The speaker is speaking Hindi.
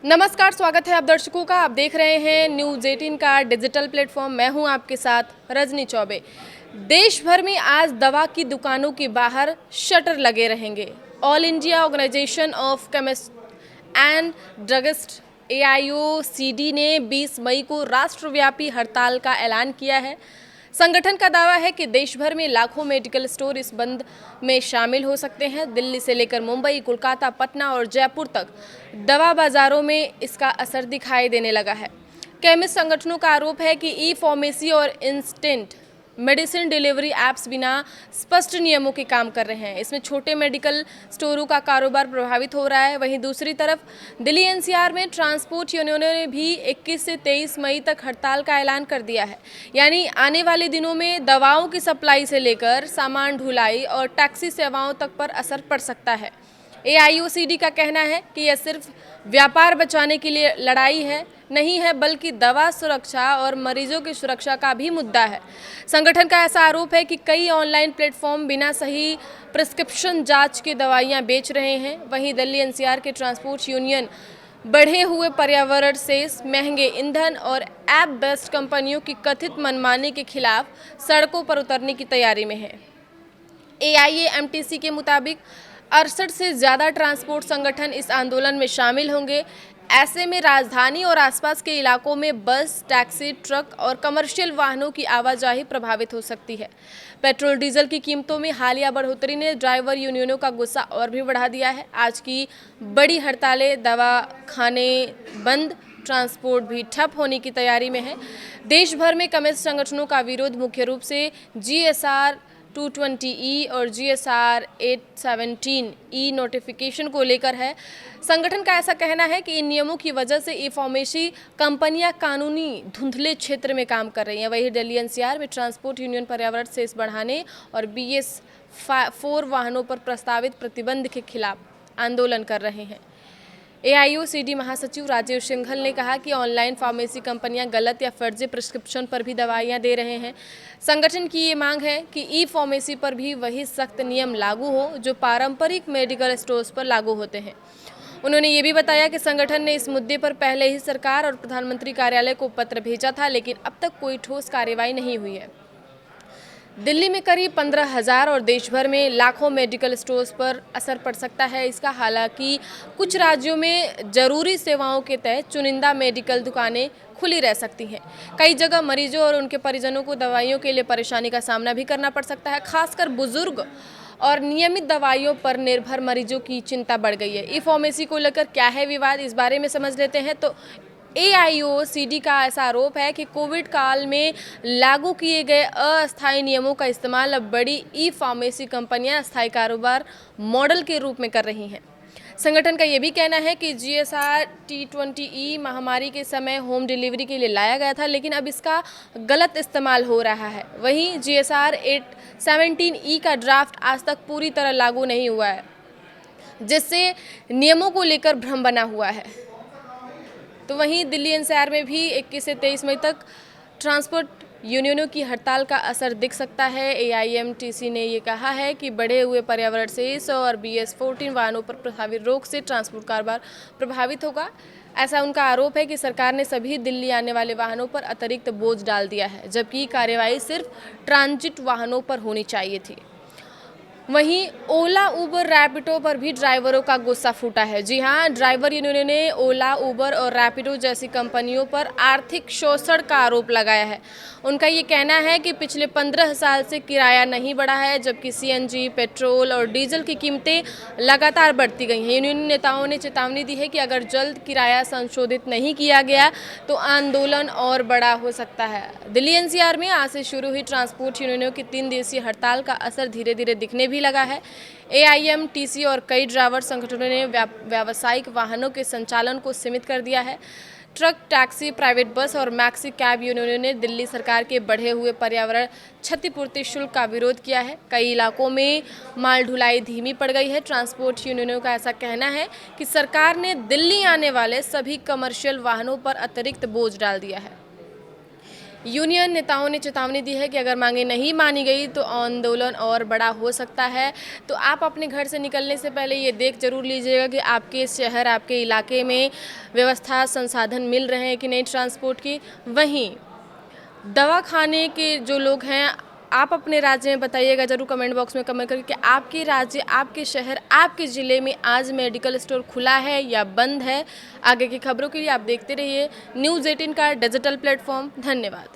नमस्कार, स्वागत है आप दर्शकों का। आप देख रहे हैं न्यूज़ 18 का डिजिटल प्लेटफॉर्म। मैं हूं आपके साथ रजनी चौबे। देश भर में आज दवा की दुकानों के बाहर शटर लगे रहेंगे। All India organization of chemist and druggist AIOCD ने 20 मई को राष्ट्रव्यापी हड़ताल का ऐलान किया है। संगठन का दावा है कि देश भर में लाखों मेडिकल स्टोर इस बंद में शामिल हो सकते हैं। दिल्ली से लेकर मुंबई, कोलकाता, पटना और जयपुर तक दवा बाजारों में इसका असर दिखाई देने लगा है। केमिस्ट संगठनों का आरोप है कि ई-फार्मेसी और इंस्टेंट मेडिसिन डिलीवरी ऐप्स बिना स्पष्ट नियमों के काम कर रहे हैं। इसमें छोटे मेडिकल स्टोरों का कारोबार प्रभावित हो रहा है। वहीं दूसरी तरफ दिल्ली NCR में ट्रांसपोर्ट यूनियनों ने भी 21 से 23 मई तक हड़ताल का ऐलान कर दिया है। यानी आने वाले दिनों में दवाओं की सप्लाई से लेकर सामान ढुलाई और टैक्सी सेवाओं तक पर असर पड़ सकता है। AIOCD का कहना है कि यह सिर्फ व्यापार बचाने के लिए लड़ाई नहीं है, बल्कि दवा सुरक्षा और मरीजों की सुरक्षा का भी मुद्दा है। संगठन का ऐसा आरोप है कि कई ऑनलाइन प्लेटफॉर्म बिना सही प्रिस्क्रिप्शन जांच के दवाइयां बेच रहे हैं। वहीं दिल्ली NCR के ट्रांसपोर्ट यूनियन बढ़े हुए पर्यावरण से महंगे ईंधन और ऐप बेस्ड कंपनियों की कथित मनमानी के खिलाफ सड़कों पर उतरने की तैयारी में है। AIAMTC के मुताबिक 68 से ज़्यादा ट्रांसपोर्ट संगठन इस आंदोलन में शामिल होंगे। ऐसे में राजधानी और आसपास के इलाकों में बस, टैक्सी, ट्रक और कमर्शियल वाहनों की आवाजाही प्रभावित हो सकती है। पेट्रोल डीजल की कीमतों में हालिया बढ़ोतरी ने ड्राइवर यूनियनों का गुस्सा और भी बढ़ा दिया है। आज की बड़ी हड़तालें, दवाखाने बंद, ट्रांसपोर्ट भी ठप होने की तैयारी में है। देश भर में कम्युनिस्ट संगठनों का विरोध मुख्य रूप से GSR 220E और GSR 817E नोटिफिकेशन को लेकर है। संगठन का ऐसा कहना है कि इन नियमों की वजह से ई-फार्मेसी कंपनियां कानूनी धुंधले क्षेत्र में काम कर रही हैं। वहीं दिल्ली NCR में ट्रांसपोर्ट यूनियन पर्यावरण सेस बढ़ाने और BS4 वाहनों पर प्रस्तावित प्रतिबंध के खिलाफ आंदोलन कर रहे हैं। AIOCD महासचिव राजीव सिंघल ने कहा कि ऑनलाइन फार्मेसी कंपनियां गलत या फर्जी प्रिस्क्रिप्शन पर भी दवाइयां दे रहे हैं। संगठन की ये मांग है कि ई-फार्मेसी पर भी वही सख्त नियम लागू हो जो पारंपरिक मेडिकल स्टोर्स पर लागू होते हैं। उन्होंने ये भी बताया कि संगठन ने इस मुद्दे पर पहले ही सरकार और प्रधानमंत्री कार्यालय को पत्र भेजा था, लेकिन अब तक कोई ठोस कार्रवाई नहीं हुई है। दिल्ली में करीब 15,000 और देश भर में लाखों मेडिकल स्टोर्स पर असर पड़ सकता है इसका। हालांकि कुछ राज्यों में जरूरी सेवाओं के तहत चुनिंदा मेडिकल दुकानें खुली रह सकती हैं। कई जगह मरीजों और उनके परिजनों को दवाइयों के लिए परेशानी का सामना भी करना पड़ सकता है। खासकर बुजुर्ग और नियमित दवाइयों पर निर्भर मरीजों की चिंता बढ़ गई है। ई-फार्मेसी को लेकर क्या है विवाद, इस बारे में समझ लेते हैं। तो AIOCD का ऐसा आरोप है कि कोविड काल में लागू किए गए अस्थायी नियमों का इस्तेमाल अब बड़ी ई-फार्मेसी कंपनियां अस्थायी कारोबार मॉडल के रूप में कर रही हैं। संगठन का ये भी कहना है कि GSR 220E महामारी के समय होम डिलीवरी के लिए लाया गया था, लेकिन अब इसका गलत इस्तेमाल हो रहा है। वहीं GSR 817E का ड्राफ्ट आज तक पूरी तरह लागू नहीं हुआ है, जिससे नियमों को लेकर भ्रम बना हुआ है। तो वहीं दिल्ली NCR में भी 21 से 23 मई तक ट्रांसपोर्ट यूनियनों की हड़ताल का असर दिख सकता है। AIMTC ने ये कहा है कि बढ़े हुए पर्यावरण सेस और BS14 वाहनों पर प्रभावी रोक से ट्रांसपोर्ट कारोबार प्रभावित होगा। ऐसा उनका आरोप है कि सरकार ने सभी दिल्ली आने वाले वाहनों पर अतिरिक्त बोझ डाल दिया है, जबकि कार्रवाई सिर्फ ट्रांजिट वाहनों पर होनी चाहिए थी। वहीं ओला, उबर, रैपिडो पर भी ड्राइवरों का गुस्सा फूटा है। जी हां, ड्राइवर यूनियन ने ओला, उबर और रैपिडो जैसी कंपनियों पर आर्थिक शोषण का आरोप लगाया है। उनका ये कहना है कि पिछले 15 साल से किराया नहीं बढ़ा है, जबकि CNG, पेट्रोल और डीजल की कीमतें लगातार बढ़ती गई हैं। यूनियन नेताओं ने चेतावनी दी है कि अगर जल्द किराया संशोधित नहीं किया गया तो आंदोलन और बड़ा हो सकता है। दिल्ली NCR में आज से शुरू हुई ट्रांसपोर्ट यूनियनों की 3 दिवसीय हड़ताल का असर धीरे धीरे दिखने भी लगा है। AIMTC और कई ड्राइवर संगठनों ने व्यावसायिक वाहनों के संचालन को सीमित कर दिया है। ट्रक, टैक्सी, प्राइवेट बस और मैक्सी कैब यूनियनों ने दिल्ली सरकार के बढ़े हुए पर्यावरण क्षतिपूर्ति शुल्क का विरोध किया है। कई इलाकों में माल ढुलाई धीमी पड़ गई है। ट्रांसपोर्ट यूनियनों का ऐसा कहना है कि सरकार ने दिल्ली आने वाले सभी कमर्शियल वाहनों पर अतिरिक्त बोझ डाल दिया है। यूनियन नेताओं ने चेतावनी दी है कि अगर मांगे नहीं मानी गई तो आंदोलन और बड़ा हो सकता है। तो आप अपने घर से निकलने से पहले ये देख जरूर लीजिएगा कि आपके शहर, आपके इलाके में व्यवस्था, संसाधन मिल रहे हैं कि नहीं ट्रांसपोर्ट की। वहीं दवा खाने के जो लोग हैं, आप अपने राज्य में बताइएगा जरूर कमेंट बॉक्स में कमेंट करके कि आपके राज्य, आपके शहर, आपके ज़िले में आज मेडिकल स्टोर खुला है या बंद है। आगे की खबरों के लिए आप देखते रहिए न्यूज़ 18 का डिजिटल प्लेटफॉर्म। धन्यवाद।